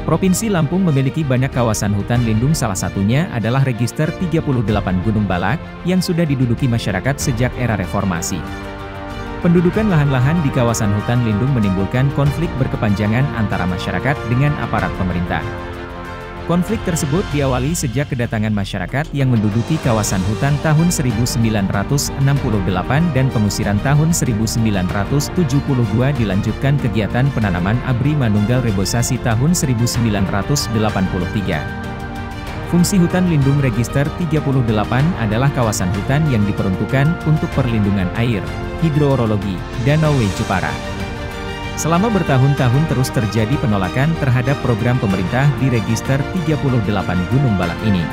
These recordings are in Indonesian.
Provinsi Lampung memiliki banyak kawasan hutan lindung, salah satunya adalah Register 38 Gunung Balak, yang sudah diduduki masyarakat sejak era reformasi. Pendudukan lahan-lahan di kawasan hutan lindung menimbulkan konflik berkepanjangan antara masyarakat dengan aparat pemerintah. Konflik tersebut diawali sejak kedatangan masyarakat yang menduduki kawasan hutan tahun 1968 dan pengusiran tahun 1972 dilanjutkan kegiatan penanaman ABRI Manunggal Reboisasi tahun 1983. Fungsi hutan lindung Register 38 adalah kawasan hutan yang diperuntukkan untuk perlindungan air, hidroorologi, Danau Way Jepara. Selama bertahun-tahun terus terjadi penolakan terhadap program pemerintah di Register 38 Gunung Balak ini.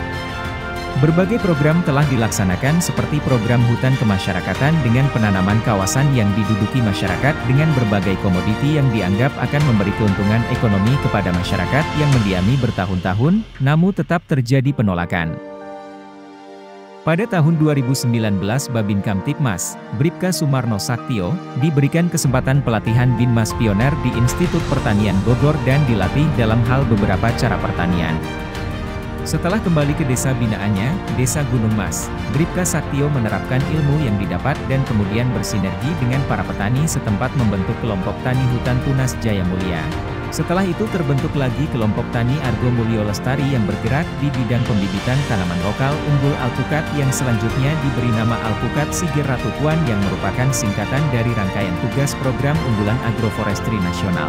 Berbagai program telah dilaksanakan seperti program hutan kemasyarakatan dengan penanaman kawasan yang diduduki masyarakat dengan berbagai komoditi yang dianggap akan memberi keuntungan ekonomi kepada masyarakat yang mendiami bertahun-tahun, namun tetap terjadi penolakan. Pada tahun 2019 Babin Kamtibmas, Bribka Sumarno Saktio, diberikan kesempatan pelatihan Binmas Pioner di Institut Pertanian Bogor dan dilatih dalam hal beberapa cara pertanian. Setelah kembali ke desa binaannya, Desa Gunung Mas, Bribka Saktio menerapkan ilmu yang didapat dan kemudian bersinergi dengan para petani setempat membentuk kelompok tani hutan Tunas Jaya Mulia. Setelah itu terbentuk lagi kelompok tani Argo Mulyo Lestari yang bergerak di bidang pembibitan tanaman lokal unggul alpukat yang selanjutnya diberi nama Alpukat Siger Ratu Puan yang merupakan singkatan dari rangkaian tugas program unggulan agroforestry nasional.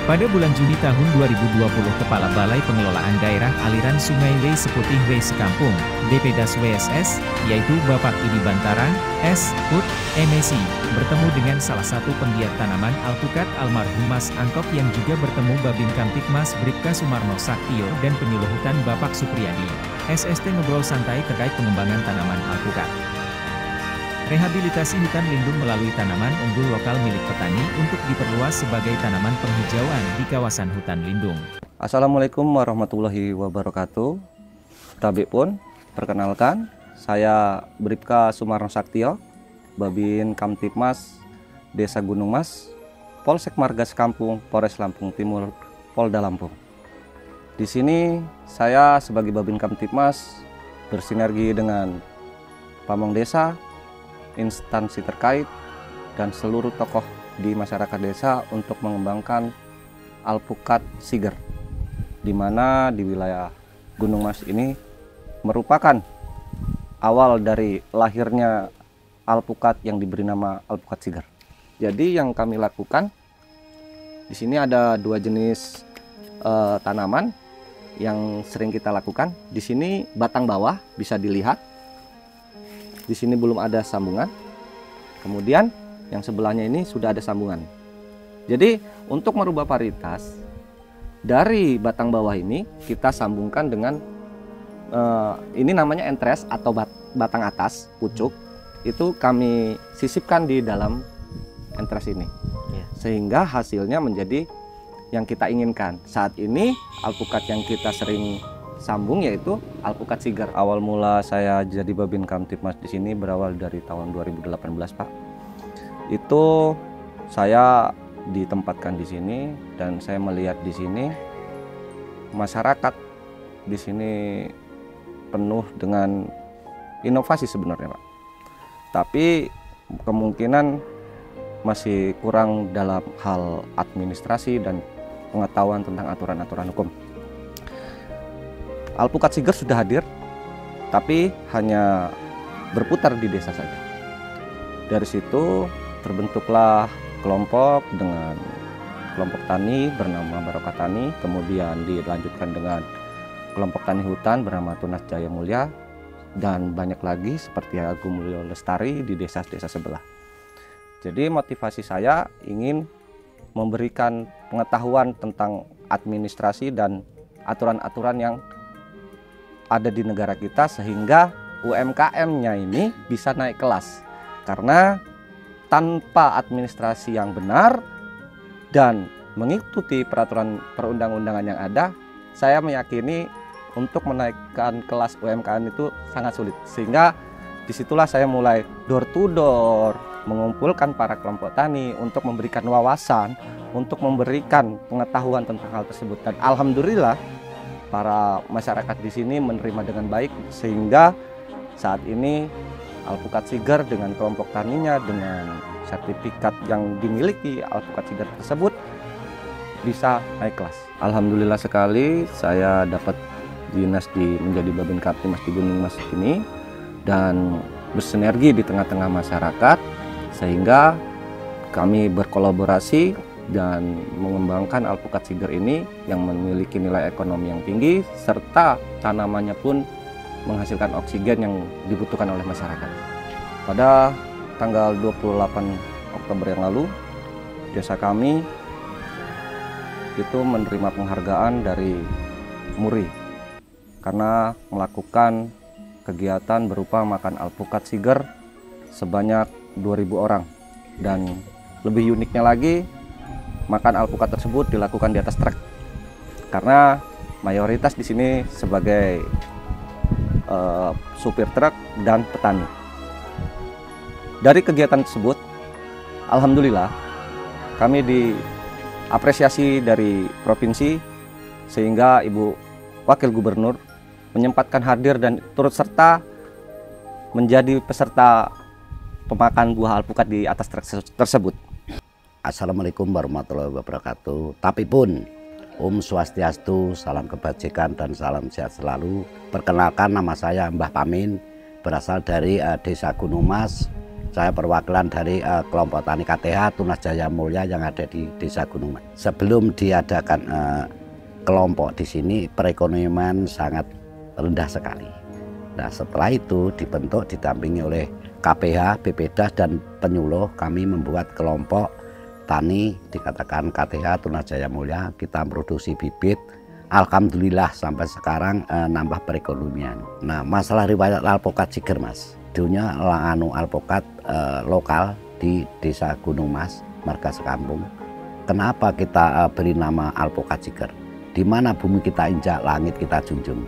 Pada bulan Juni tahun 2020 Kepala Balai Pengelolaan Daerah Aliran Sungai W Seputih W Sekampung, BPDAS WSS, yaitu Bapak Idi Bantara, S. Put, MSI, bertemu dengan salah satu penggiat tanaman alpukat almarhum Mas Angkok yang juga bertemu Babin Kamtibmas Bribka Sumarno Saktio dan penyuluh hutan Bapak Supriyadi, SST ngobrol santai terkait pengembangan tanaman alpukat. Rehabilitasi hutan lindung melalui tanaman unggul lokal milik petani untuk diperluas sebagai tanaman penghijauan di kawasan hutan lindung. Assalamualaikum warahmatullahi wabarakatuh. Tabik pun, perkenalkan, saya Bribka Sumarno Saktio, Babin Kamtibmas Desa Gunung Mas, Polsek Marga Sekampung, Polres Lampung Timur, Polda Lampung. Di sini saya sebagai Babin Kamtibmas bersinergi dengan pamong desa, instansi terkait, dan seluruh tokoh di masyarakat desa untuk mengembangkan alpukat siger, di mana di wilayah Gunung Mas ini merupakan awal dari lahirnya alpukat yang diberi nama alpukat siger. Jadi yang kami lakukan di sini ada dua jenis tanaman yang sering kita lakukan. Di sini batang bawah bisa dilihat. Di sini belum ada sambungan. Kemudian yang sebelahnya ini sudah ada sambungan. Jadi untuk merubah varietas dari batang bawah ini kita sambungkan dengan ini namanya entres atau batang atas pucuk. Itu kami sisipkan di dalam entres ini, sehingga hasilnya menjadi yang kita inginkan. Saat ini alpukat yang kita sering sambung yaitu alpukat siger. Awal mula saya jadi Babin Kamtibmas di sini berawal dari tahun 2018, Pak. Itu saya ditempatkan di sini dan saya melihat di sini masyarakat di sini penuh dengan inovasi sebenarnya, Pak. Tapi kemungkinan masih kurang dalam hal administrasi dan pengetahuan tentang aturan-aturan hukum. Alpukat siger sudah hadir, tapi hanya berputar di desa saja. Dari situ terbentuklah kelompok dengan kelompok tani bernama Barokah Tani, kemudian dilanjutkan dengan kelompok tani hutan bernama Tunas Jaya Mulia, dan banyak lagi seperti Argo Mulyo Lestari di desa-desa sebelah. Jadi motivasi saya ingin memberikan pengetahuan tentang administrasi dan aturan-aturan yang ada di negara kita sehingga UMKM-nya ini bisa naik kelas. Karena tanpa administrasi yang benar dan mengikuti peraturan perundang-undangan yang ada, saya meyakini untuk menaikkan kelas UMKM itu sangat sulit. Sehingga disitulah saya mulai door to door mengumpulkan para kelompok tani untuk memberikan wawasan, untuk memberikan pengetahuan tentang hal tersebut. Dan alhamdulillah para masyarakat di sini menerima dengan baik, sehingga saat ini alpukat Siger dengan kelompok taninya, dengan sertifikat yang dimiliki alpukat Siger tersebut bisa naik kelas. Alhamdulillah sekali saya dapat dinas menjadi Babin Kaptimas di Gunung Mas ini dan bersinergi di tengah-tengah masyarakat, sehingga kami berkolaborasi dan mengembangkan alpukat Siger ini yang memiliki nilai ekonomi yang tinggi, serta tanamannya pun menghasilkan oksigen yang dibutuhkan oleh masyarakat. Pada tanggal 28 Oktober yang lalu, desa kami itu menerima penghargaan dari MURI karena melakukan kegiatan berupa makan alpukat Siger sebanyak 2.000 orang. Dan lebih uniknya lagi, makan alpukat tersebut dilakukan di atas truk karena mayoritas di sini sebagai supir truk dan petani. Dari kegiatan tersebut, alhamdulillah kami diapresiasi dari provinsi, sehingga Ibu Wakil Gubernur menyempatkan hadir dan turut serta menjadi peserta pemakan buah alpukat di atas truk tersebut. Assalamualaikum warahmatullahi wabarakatuh. Tapi pun Om Swastiastu, salam kebajikan dan salam sehat selalu. Perkenalkan, nama saya Mbah Pamin, berasal dari Desa Gunung Mas. Saya perwakilan dari kelompok tani KTH Tunas Jaya Mulya yang ada di Desa Gunung Mas. Sebelum diadakan kelompok di sini, perekonomian sangat rendah sekali. Nah, setelah itu dibentuk didampingi oleh KPH, BPDAS dan penyuluh, kami membuat kelompok tani dikatakan KTH Tunas Jaya Mulya. Kita produksi bibit, alhamdulillah sampai sekarang nambah perekonomian. Nah, masalah riwayat alpukat Siger, Mas, dulunya alpukat lokal di Desa Gunung Mas, marga sekampung. Kenapa kita beri nama alpukat Siger? Di mana bumi kita injak, langit kita junjung.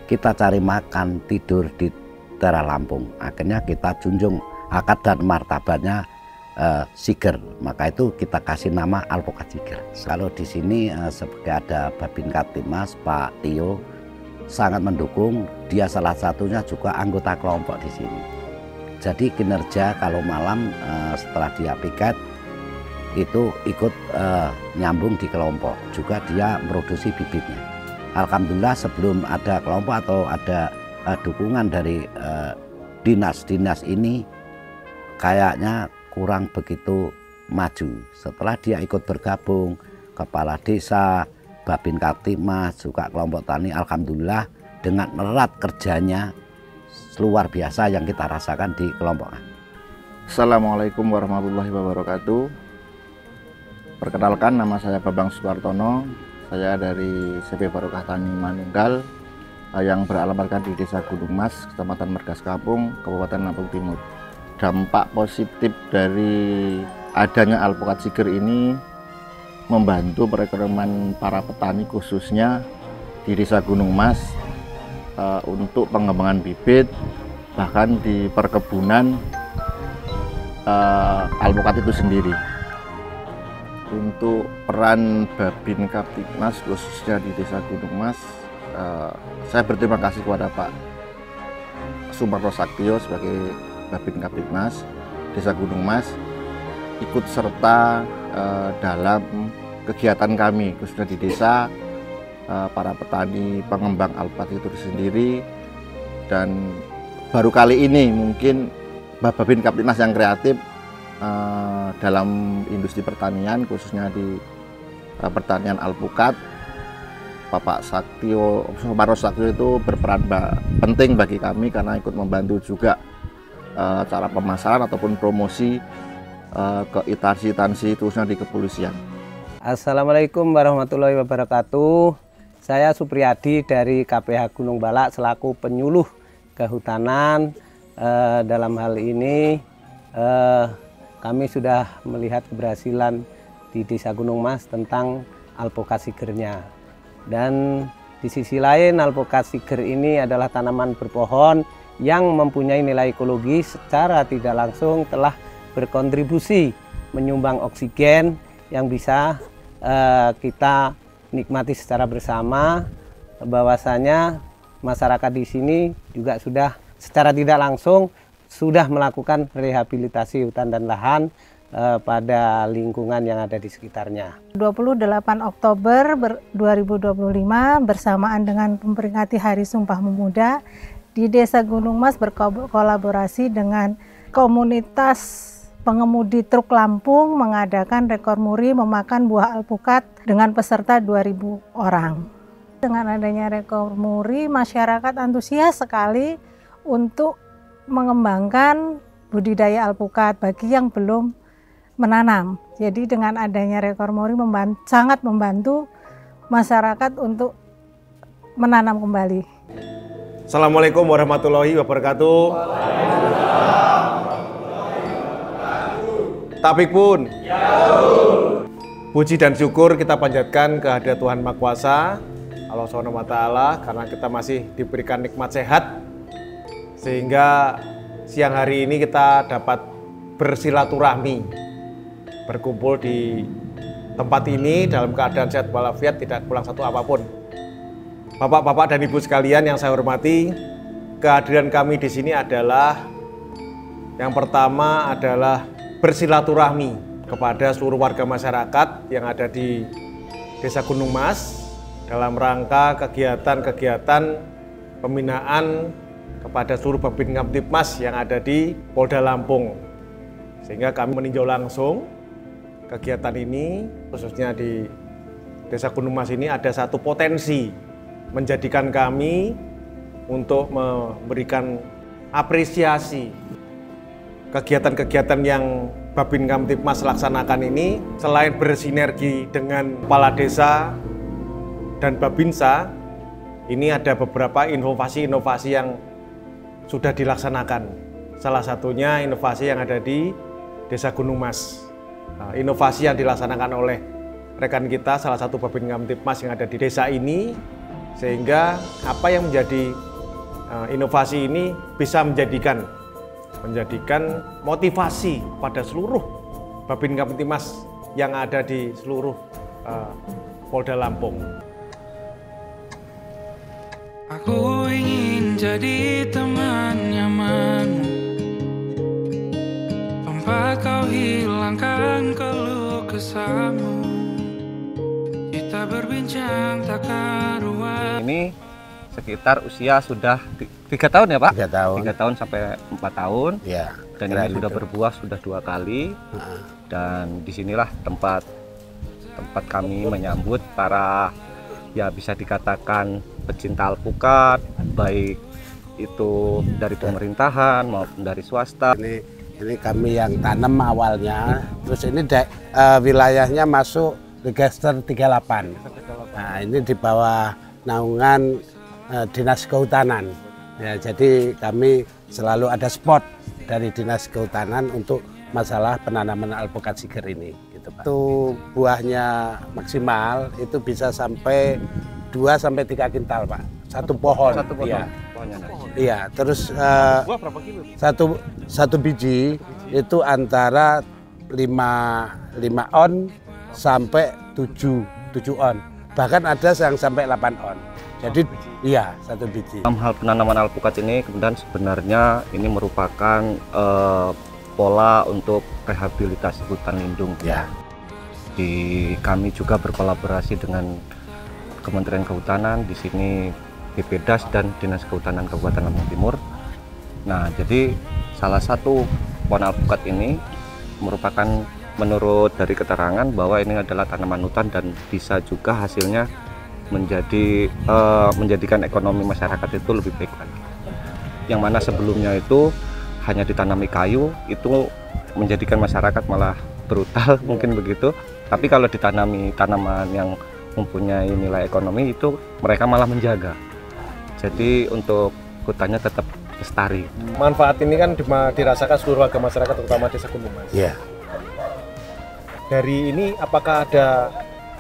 Kita cari makan, tidur di daerah Lampung. Akhirnya kita junjung akad dan martabatnya Siger. Maka itu kita kasih nama alpukat Siger. Kalau di sini sebagai ada Babin Kaptimas, Pak Tio sangat mendukung. Dia salah satunya juga anggota kelompok di sini. Jadi kinerja kalau malam setelah dia piket itu ikut nyambung di kelompok. Juga dia produksi bibitnya. Alhamdulillah sebelum ada kelompok atau ada dukungan dari dinas-dinas ini kayaknya kurang begitu maju. Setelah dia ikut bergabung, kepala desa, Babin Kaptimas, juga kelompok tani, alhamdulillah dengan erat kerjanya luar biasa yang kita rasakan di kelompok. Assalamualaikum warahmatullahi wabarakatuh. Perkenalkan, nama saya Babang Suwartono. Saya dari CP Barokah Tani Manunggal yang beralamatkan di Desa Gunung Mas, Kecamatan Margaskapung, Kabupaten Lampung Timur. Dampak positif dari adanya alpukat Siger ini membantu perekonomian para petani khususnya di Desa Gunung Mas untuk pengembangan bibit, bahkan di perkebunan alpukat itu sendiri. Untuk peran Babin Kaptimas khususnya di Desa Gunung Mas, saya berterima kasih kepada Pak Sumarno Saktio sebagai Babin Kaptimas Desa Gunung Mas, ikut serta dalam kegiatan kami khususnya di desa, para petani pengembang alpukat itu sendiri. Dan baru kali ini mungkin Babin Kaptimas yang kreatif dalam industri pertanian, khususnya di pertanian alpukat. Bapak Sumarno Saktio itu berperan penting bagi kami karena ikut membantu juga cara pemasaran ataupun promosi ke instansi khususnya di kepolisian. Assalamualaikum warahmatullahi wabarakatuh. Saya Supriyadi dari KPH Gunung Balak selaku penyuluh kehutanan. Dalam hal ini kami sudah melihat keberhasilan di Desa Gunung Mas tentang alpukat Sigernya. Dan di sisi lain, alpukat Siger ini adalah tanaman berpohon yang mempunyai nilai ekologi secara tidak langsung telah berkontribusi menyumbang oksigen yang bisa kita nikmati secara bersama, bahwasanya masyarakat di sini juga sudah secara tidak langsung sudah melakukan rehabilitasi hutan dan lahan pada lingkungan yang ada di sekitarnya. 28 Oktober 2025 bersamaan dengan memperingati Hari Sumpah Pemuda, di Desa Gunung Mas berkolaborasi dengan komunitas pengemudi truk Lampung mengadakan rekor muri memakan buah alpukat dengan peserta 2.000 orang. Dengan adanya rekor muri, masyarakat antusias sekali untuk mengembangkan budidaya alpukat bagi yang belum menanam. Jadi dengan adanya rekor muri sangat membantu masyarakat untuk menanam kembali. Assalamualaikum warahmatullahi wabarakatuh. Tapik pun. Puji dan syukur kita panjatkan kehadirat Tuhan Maha Kuasa, Allah Subhanahu wa Ta'ala, karena kita masih diberikan nikmat sehat, sehingga siang hari ini kita dapat bersilaturahmi, berkumpul di tempat ini dalam keadaan sehat walafiat, tidak kurang satu apapun. Bapak-bapak dan ibu sekalian yang saya hormati, kehadiran kami di sini adalah yang pertama adalah bersilaturahmi kepada seluruh warga masyarakat yang ada di Desa Gunung Mas dalam rangka kegiatan-kegiatan pembinaan kepada seluruh Babin Kamtibmas yang ada di Polda Lampung. Sehingga kami meninjau langsung kegiatan ini, khususnya di Desa Gunung Mas ini ada satu potensi menjadikan kami untuk memberikan apresiasi kegiatan-kegiatan yang Babin Kamtibmas laksanakan ini. Selain bersinergi dengan kepala desa dan Babinsa, ini ada beberapa inovasi-inovasi yang sudah dilaksanakan. Salah satunya inovasi yang ada di Desa Gunung Mas. Inovasi yang dilaksanakan oleh rekan kita, salah satu Babin Kamtibmas yang ada di desa ini, sehingga apa yang menjadi inovasi ini bisa menjadikan motivasi pada seluruh Babin Kamtibmas yang ada di seluruh Polda Lampung. Aku ingin jadi teman nyamanmu, tempat kau hilangkan keluh kesahmu, kita berbincang tak karuan. Ini sekitar usia sudah 3 tahun ya Pak? 3 tahun. 3 tahun sampai 4 tahun. Ya. Dan ini sudah berbuah sudah 2 kali. Dan disinilah tempat kami menyambut para, ya bisa dikatakan pecinta alpukat, baik itu dari pemerintahan maupun dari swasta. Ini kami yang tanam awalnya, terus ini wilayahnya masuk register 38. Nah, ini di bawah naungan Dinas Kehutanan. Ya, jadi kami selalu ada spot dari Dinas Kehutanan untuk masalah penanaman alpukat siger ini. Gitu, Pak. Itu buahnya maksimal itu bisa sampai 2-3 kintal, Pak. Satu pohon. Satu pohon. Ya. Pohonnya. Iya, terus Buah berapa kilo? satu biji itu antara 5 on sampai 7 on. Bahkan ada yang sampai 8 on. Jadi iya, satu biji. Dalam hal penanaman alpukat ini kemudian sebenarnya ini merupakan pola untuk rehabilitasi hutan lindung. Ya. Kami juga berkolaborasi dengan Kementerian Kehutanan, di sini BPDAS dan Dinas Kehutanan Kabupaten Lampung Timur. Nah, jadi salah satu pohon alpukat ini merupakan, menurut dari keterangan, bahwa ini adalah tanaman hutan dan bisa juga hasilnya menjadikan ekonomi masyarakat itu lebih baik lagi. Yang mana sebelumnya itu hanya ditanami kayu, itu menjadikan masyarakat malah brutal mungkin begitu. Tapi kalau ditanami tanaman yang mempunyai nilai ekonomi, itu mereka malah menjaga. Jadi untuk hutannya tetap lestari. Manfaat ini kan dirasakan seluruh warga masyarakat, terutama Desa Gunung Mas. Iya. Dari ini apakah ada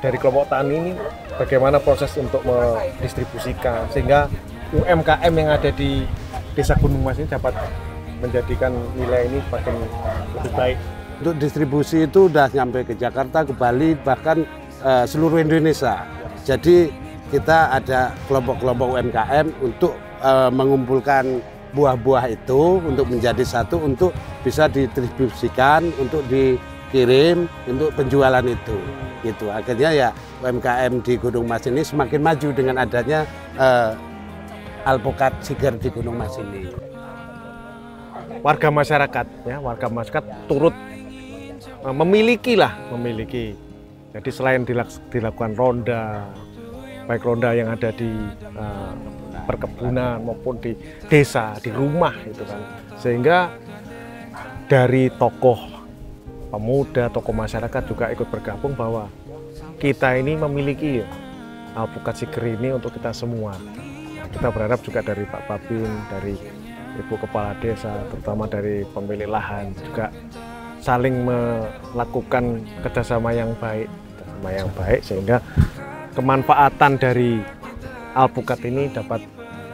dari kelompok tani ini bagaimana proses untuk mendistribusikan sehingga UMKM yang ada di Desa Gunung Mas ini dapat menjadikan nilai ini makin lebih baik? Untuk distribusi itu udah nyampe ke Jakarta, ke Bali, bahkan seluruh Indonesia. Jadi kita ada kelompok-kelompok UMKM untuk mengumpulkan buah-buah itu untuk menjadi satu, untuk bisa didistribusikan, untuk dikirim, untuk penjualan itu. Gitu. Akhirnya ya UMKM di Gunung Mas ini semakin maju dengan adanya alpukat segar di Gunung Mas ini. Warga masyarakat turut memiliki. Jadi selain dilakukan ronda, baik ronda yang ada di perkebunan maupun di desa, di rumah gitu kan. Sehingga dari tokoh pemuda, tokoh masyarakat juga ikut bergabung bahwa kita ini memiliki alpukat seger ini untuk kita semua. Kita berharap juga dari Pak Babin, dari Ibu Kepala Desa, terutama dari pemilik lahan juga saling melakukan kerjasama yang baik, sehingga kemanfaatan dari alpukat ini dapat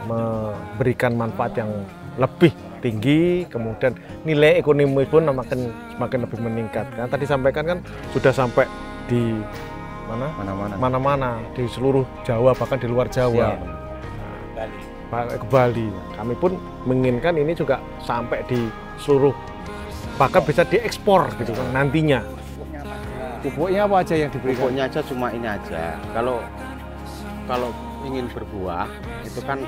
memberikan manfaat yang lebih tinggi, kemudian nilai ekonomi pun semakin lebih meningkat. Karena tadi sampaikan kan sudah sampai di mana-mana di seluruh Jawa, bahkan di luar Jawa, ke Bali. Kami pun menginginkan ini juga sampai di seluruh, bahkan bisa diekspor gitu kan nantinya. Pupuknya apa aja yang diberikan? Pupuknya aja cuma ini aja. Kalau ingin berbuah itu kan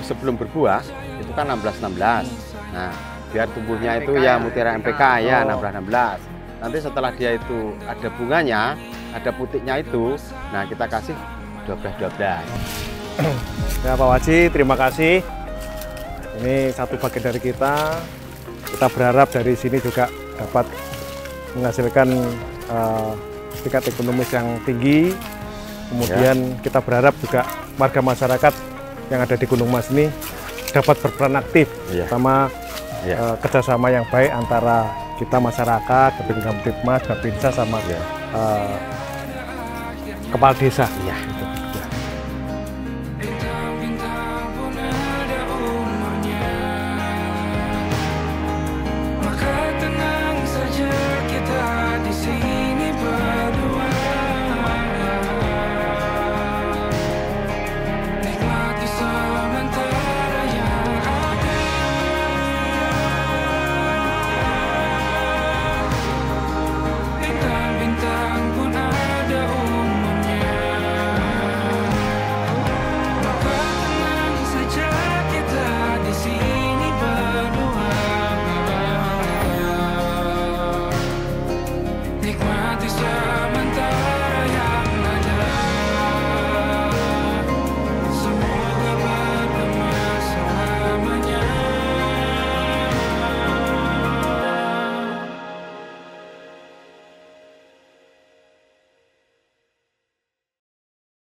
sebelum berbuah itu kan 16-16. Nah, biar tumbuhnya itu ya Mutiara MPK ya 16-16. Nanti setelah dia itu ada bunganya, ada putiknya itu, nah kita kasih 12-12. Ya Pak Waji, terima kasih. Ini satu bagian dari kita. Kita berharap dari sini juga dapat menghasilkan tingkat ekonomis yang tinggi. Kemudian kita berharap juga warga masyarakat yang ada di Gunung Mas ini dapat berperan aktif, terutama kerjasama yang baik antara kita masyarakat, Babin Kamtibmas, Babinsa sama kepala desa.